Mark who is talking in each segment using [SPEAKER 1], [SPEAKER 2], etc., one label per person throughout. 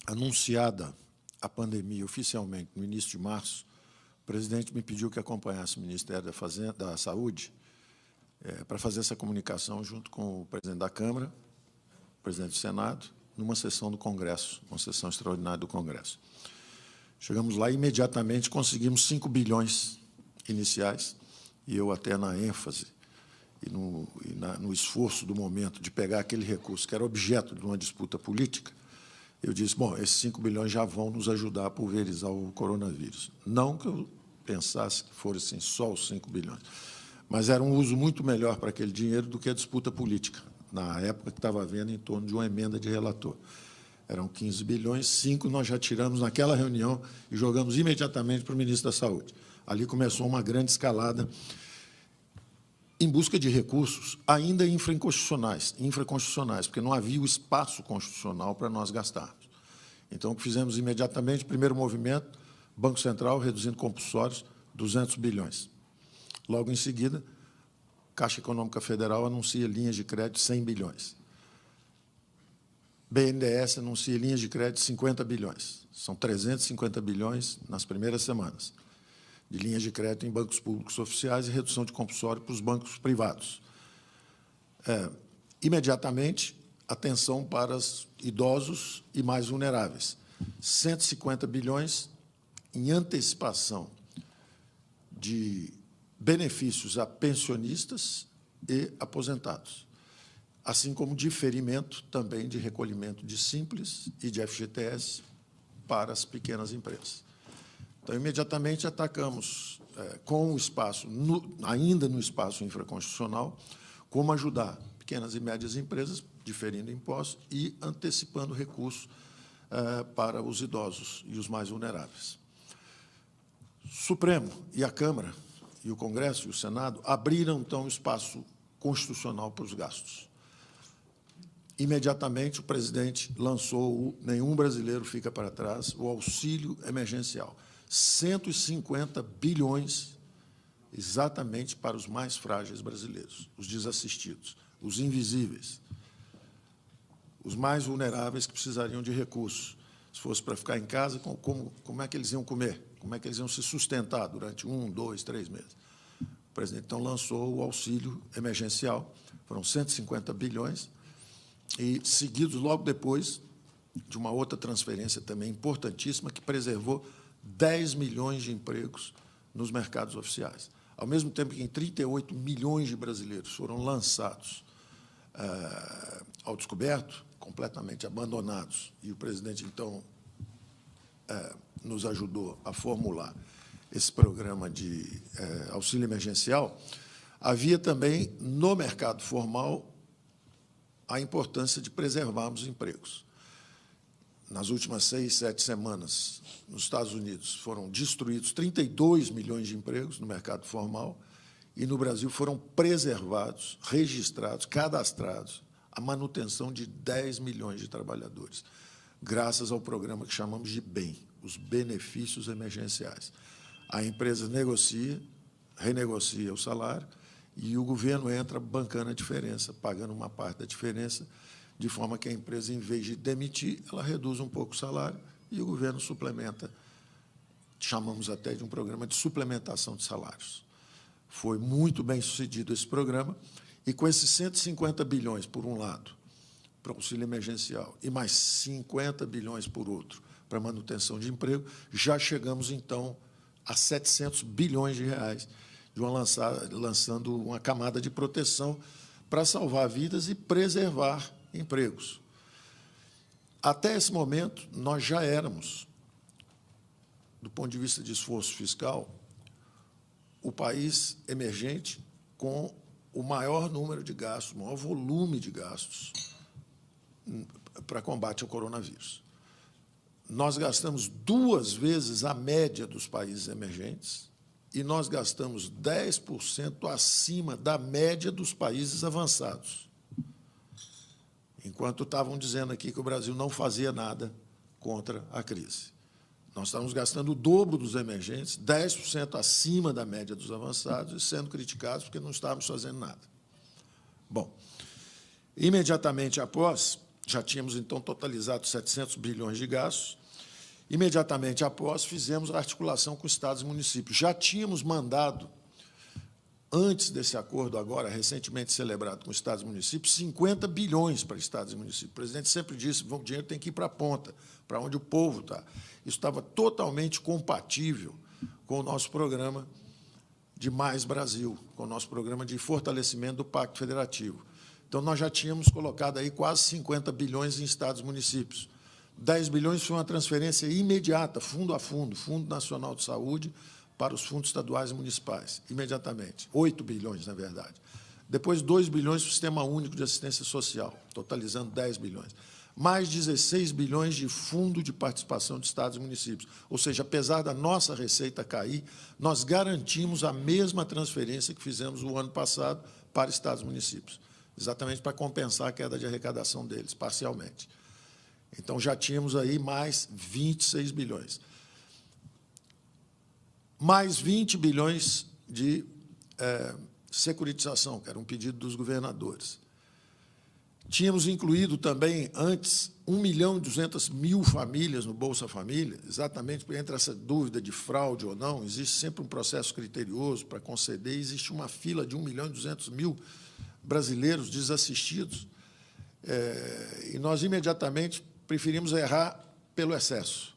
[SPEAKER 1] anunciada a pandemia oficialmente no início de março, o presidente me pediu que acompanhasse o Ministério da Saúde para fazer essa comunicação junto com o presidente da Câmara, o presidente do Senado, numa sessão do Congresso, uma sessão extraordinária do Congresso. Chegamos lá e, imediatamente, conseguimos 5 bilhões iniciais, e eu, até na ênfase e no esforço do momento de pegar aquele recurso que era objeto de uma disputa política, eu disse, bom, esses 5 bilhões já vão nos ajudar a pulverizar o coronavírus. Não que eu pensasse que fossem só os 5 bilhões, mas era um uso muito melhor para aquele dinheiro do que a disputa política, na época que estava havendo em torno de uma emenda de relator. Eram 15 bilhões, 5 nós já tiramos naquela reunião e jogamos imediatamente para o ministro da Saúde. Ali começou uma grande escalada em busca de recursos ainda infraconstitucionais, porque não havia o espaço constitucional para nós gastarmos. Então, o que fizemos imediatamente, primeiro movimento, Banco Central reduzindo compulsórios, 200 bilhões. Logo em seguida, Caixa Econômica Federal anuncia linhas de crédito 100 bilhões. BNDES anuncia linhas de crédito 50 bilhões. São 350 bilhões nas primeiras semanas de linhas de crédito em bancos públicos oficiais e redução de compulsório para os bancos privados. Imediatamente, atenção para os idosos e mais vulneráveis. 150 bilhões em antecipação de benefícios a pensionistas e aposentados, assim como diferimento também de recolhimento de Simples e de FGTS para as pequenas empresas. Então, imediatamente, atacamos com o espaço, ainda no espaço infraconstitucional, como ajudar pequenas e médias empresas, diferindo impostos e antecipando recursos para os idosos e os mais vulneráveis. O Supremo e a Câmara, e o Congresso e o Senado, abriram, então, o espaço constitucional para os gastos. Imediatamente, o presidente lançou o Nenhum Brasileiro Fica para Trás, o auxílio emergencial. 150 bilhões exatamente para os mais frágeis brasileiros, os desassistidos, os invisíveis, os mais vulneráveis que precisariam de recursos. Se fosse para ficar em casa, como é que eles iam comer? Como é que eles iam se sustentar durante 1, 2, 3 meses? O presidente, então, lançou o auxílio emergencial, foram 150 bilhões, e seguidos logo depois de uma outra transferência também importantíssima, que preservou 10 milhões de empregos nos mercados oficiais. Ao mesmo tempo que em 38 milhões de brasileiros foram lançados ao descoberto, completamente abandonados, e o presidente, então, nos ajudou a formular esse programa de auxílio emergencial, havia também, no mercado formal, a importância de preservarmos empregos. Nas últimas 6, 7 semanas, nos Estados Unidos, foram destruídos 32 milhões de empregos no mercado formal e, no Brasil, foram preservados, registrados, cadastrados, a manutenção de 10 milhões de trabalhadores, graças ao programa que chamamos de BEM, os benefícios emergenciais. A empresa negocia, renegocia o salário e o governo entra bancando a diferença, pagando uma parte da diferença, de forma que a empresa, em vez de demitir, ela reduz um pouco o salário e o governo suplementa. Chamamos até de um programa de suplementação de salários. Foi muito bem sucedido esse programa, e com esses 150 bilhões, por um lado, para o auxílio emergencial, e mais 50 bilhões, por outro, para manutenção de emprego, já chegamos, então, a 700 bilhões de reais, lançando uma camada de proteção para salvar vidas e preservar empregos. Até esse momento, nós já éramos, do ponto de vista de esforço fiscal, o país emergente com o maior número de gastos, o maior volume de gastos para combate ao coronavírus. Nós gastamos 2 vezes a média dos países emergentes e nós gastamos 10% acima da média dos países avançados. Enquanto estavam dizendo aqui que o Brasil não fazia nada contra a crise. Nós estávamos gastando o dobro dos emergentes, 10% acima da média dos avançados, e sendo criticados porque não estávamos fazendo nada. Bom, imediatamente após, Já tínhamos, então, totalizado 700 bilhões de gastos. Imediatamente após, fizemos a articulação com estados e municípios. Já tínhamos mandado, antes desse acordo agora, recentemente celebrado com estados e municípios, 50 bilhões para estados e municípios. O presidente sempre disse que o dinheiro tem que ir para a ponta, para onde o povo está. Isso estava totalmente compatível com o nosso programa de Mais Brasil, com o nosso programa de fortalecimento do Pacto Federativo. Então, nós já tínhamos colocado aí quase 50 bilhões em estados e municípios. 10 bilhões foi uma transferência imediata, fundo a fundo, Fundo Nacional de Saúde, para os fundos estaduais e municipais, imediatamente. 8 bilhões, na verdade. Depois, 2 bilhões para o Sistema Único de Assistência Social, totalizando 10 bilhões. Mais 16 bilhões de fundo de participação de estados e municípios. Ou seja, apesar da nossa receita cair, nós garantimos a mesma transferência que fizemos o ano passado para estados e municípios, exatamente para compensar a queda de arrecadação deles, parcialmente. Então, já tínhamos aí mais 26 bilhões. Mais 20 bilhões de securitização, que era um pedido dos governadores. Tínhamos incluído também, antes, 1.200.000 famílias no Bolsa Família, exatamente entre essa dúvida de fraude ou não, existe sempre um processo criterioso para conceder, existe uma fila de 1.200.000 brasileiros desassistidos, e nós, imediatamente, preferimos errar pelo excesso.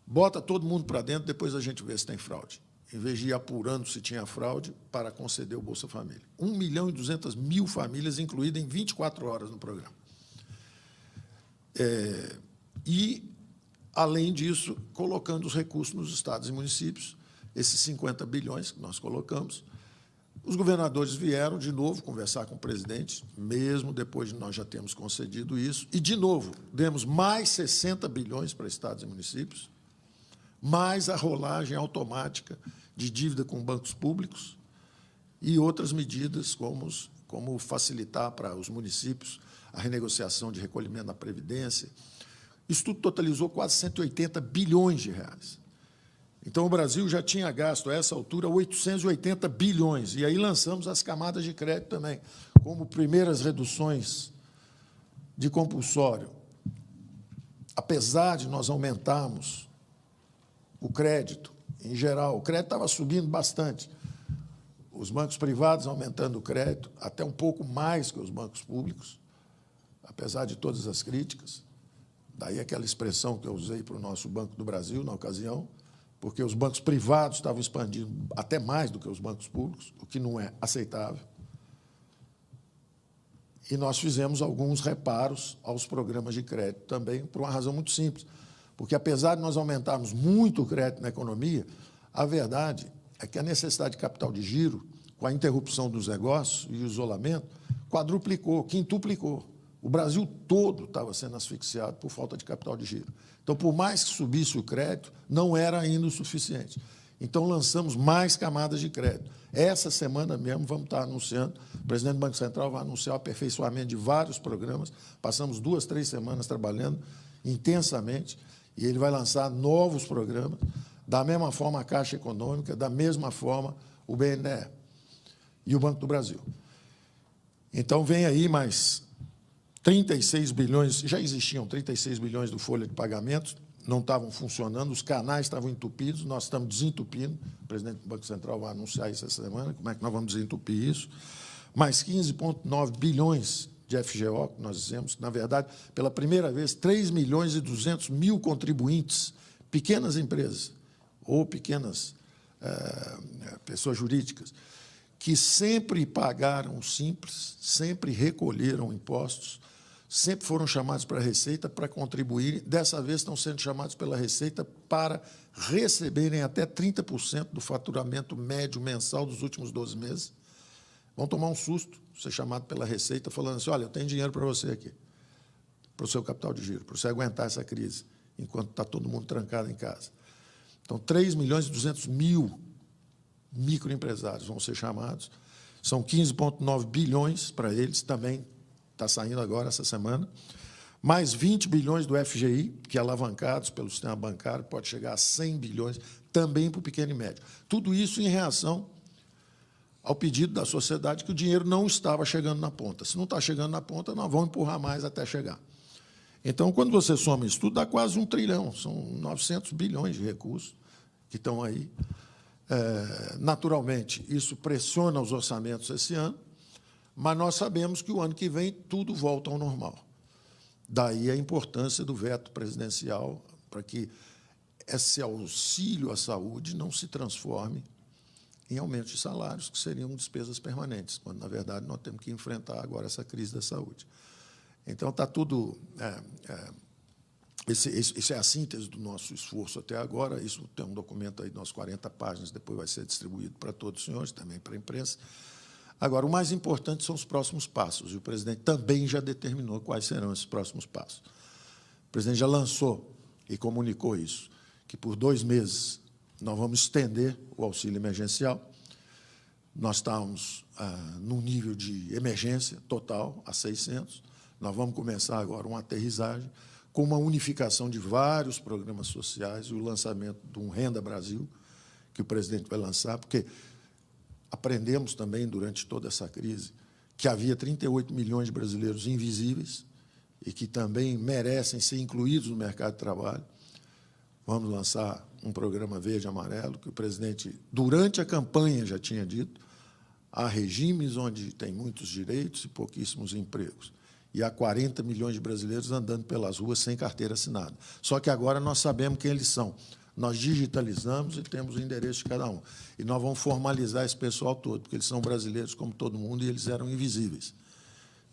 [SPEAKER 1] Bota todo mundo para dentro, depois a gente vê se tem fraude, em vez de ir apurando se tinha fraude para conceder o Bolsa Família. 1.200.000 famílias incluídas em 24 horas no programa. E, além disso, colocando os recursos nos estados e municípios, esses 50 bilhões que nós colocamos, os governadores vieram, de novo, conversar com o presidente, mesmo depois de nós já termos concedido isso, e, de novo, demos mais 60 bilhões para estados e municípios, mais a rolagem automática de dívida com bancos públicos e outras medidas, como facilitar para os municípios a renegociação de recolhimento da Previdência. Isso tudo totalizou quase 180 bilhões de reais. Então, o Brasil já tinha gasto, a essa altura, 880 bilhões. E aí lançamos as camadas de crédito também, como primeiras reduções de compulsório. Apesar de nós aumentarmos o crédito, em geral, o crédito estava subindo bastante. Os bancos privados aumentando o crédito, até um pouco mais que os bancos públicos, apesar de todas as críticas. Daí aquela expressão que eu usei para o nosso Banco do Brasil, na ocasião, porque os bancos privados estavam expandindo até mais do que os bancos públicos, o que não é aceitável. E nós fizemos alguns reparos aos programas de crédito também, por uma razão muito simples, porque, apesar de nós aumentarmos muito o crédito na economia, a verdade é que a necessidade de capital de giro, com a interrupção dos negócios e o isolamento, quadruplicou, quintuplicou. O Brasil todo estava sendo asfixiado por falta de capital de giro. Então, por mais que subisse o crédito, não era ainda o suficiente. Então, lançamos mais camadas de crédito. Essa semana mesmo vamos estar anunciando, o presidente do Banco Central vai anunciar o aperfeiçoamento de vários programas, passamos 2, 3 semanas trabalhando intensamente, e ele vai lançar novos programas, da mesma forma a Caixa Econômica, da mesma forma o BNDES e o Banco do Brasil. Então, vem aí mais 36 bilhões, já existiam 36 bilhões do folha de pagamentos, não estavam funcionando, os canais estavam entupidos, nós estamos desentupindo, o presidente do Banco Central vai anunciar isso essa semana, como é que nós vamos desentupir isso, mais 15,9 bilhões de FGO, que nós dizemos, na verdade, pela primeira vez, 3.200.000 contribuintes, pequenas empresas ou pequenas pessoas jurídicas, que sempre pagaram o Simples, sempre recolheram impostos, sempre foram chamados para a Receita para contribuir, dessa vez estão sendo chamados pela Receita para receberem até 30% do faturamento médio mensal dos últimos 12 meses. Vão tomar um susto, ser chamado pela Receita, falando assim, olha, eu tenho dinheiro para você aqui, para o seu capital de giro, para você aguentar essa crise, enquanto está todo mundo trancado em casa. Então, 3.200.000 microempresários vão ser chamados, são 15,9 bilhões para eles, também está saindo agora essa semana, mais 20 bilhões do FGI, que alavancados pelo sistema bancário, pode chegar a 100 bilhões, também para o pequeno e médio. Tudo isso em reação ao pedido da sociedade que o dinheiro não estava chegando na ponta. Se não está chegando na ponta, nós vamos empurrar mais até chegar. Então, quando você soma isso tudo, dá quase 1 trilhão, são 900 bilhões de recursos que estão aí. Naturalmente, isso pressiona os orçamentos esse ano, mas nós sabemos que o ano que vem tudo volta ao normal. Daí a importância do veto presidencial para que esse auxílio à saúde não se transforme em aumento de salários, que seriam despesas permanentes, quando, na verdade, nós temos que enfrentar agora essa crise da saúde. Então, está tudo... Isso é a síntese do nosso esforço até agora. Isso tem um documento aí de umas 40 páginas, depois vai ser distribuído para todos os senhores, também para a imprensa. Agora, o mais importante são os próximos passos, e o presidente também já determinou quais serão esses próximos passos. O presidente já lançou e comunicou isso, que por 2 meses nós vamos estender o auxílio emergencial. Nós estamos num nível de emergência total, a 600. Nós vamos começar agora uma aterrissagem com uma unificação de vários programas sociais e o lançamento de um Renda Brasil, que o presidente vai lançar, porque aprendemos também, durante toda essa crise, que havia 38 milhões de brasileiros invisíveis e que também merecem ser incluídos no mercado de trabalho. Vamos lançar um programa verde e amarelo, que o presidente, durante a campanha, já tinha dito: há regimes onde tem muitos direitos e pouquíssimos empregos. E há 40 milhões de brasileiros andando pelas ruas sem carteira assinada. Só que agora nós sabemos quem eles são. Nós digitalizamos e temos o endereço de cada um. E nós vamos formalizar esse pessoal todo, porque eles são brasileiros como todo mundo e eles eram invisíveis.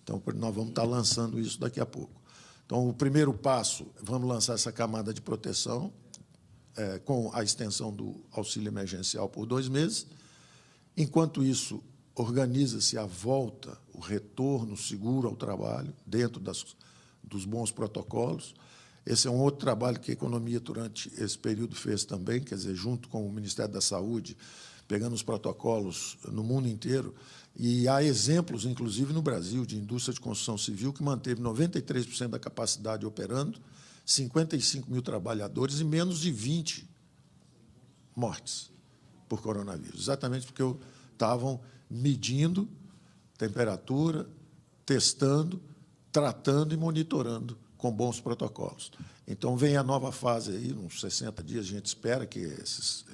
[SPEAKER 1] Então, nós vamos estar lançando isso daqui a pouco. Então, o primeiro passo, vamos lançar essa camada de proteção com a extensão do auxílio emergencial por 2 meses. Enquanto isso, organiza-se a volta, o retorno seguro ao trabalho, dentro dos bons protocolos. Esse é um outro trabalho que a economia, durante esse período, fez também, quer dizer, junto com o Ministério da Saúde, pegando os protocolos no mundo inteiro. E há exemplos, inclusive no Brasil, de indústria de construção civil que manteve 93% da capacidade operando, 55 mil trabalhadores e menos de 20 mortes por coronavírus, exatamente porque estavam medindo temperatura, testando, tratando e monitorando com bons protocolos. Então, vem a nova fase aí, uns 60 dias, a gente espera que esses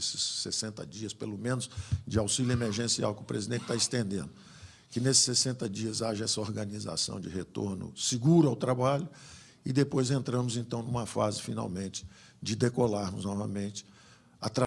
[SPEAKER 1] 60 dias, pelo menos, de auxílio emergencial que o presidente está estendendo, que nesses 60 dias haja essa organização de retorno seguro ao trabalho e depois entramos, então, numa fase, finalmente, de decolarmos novamente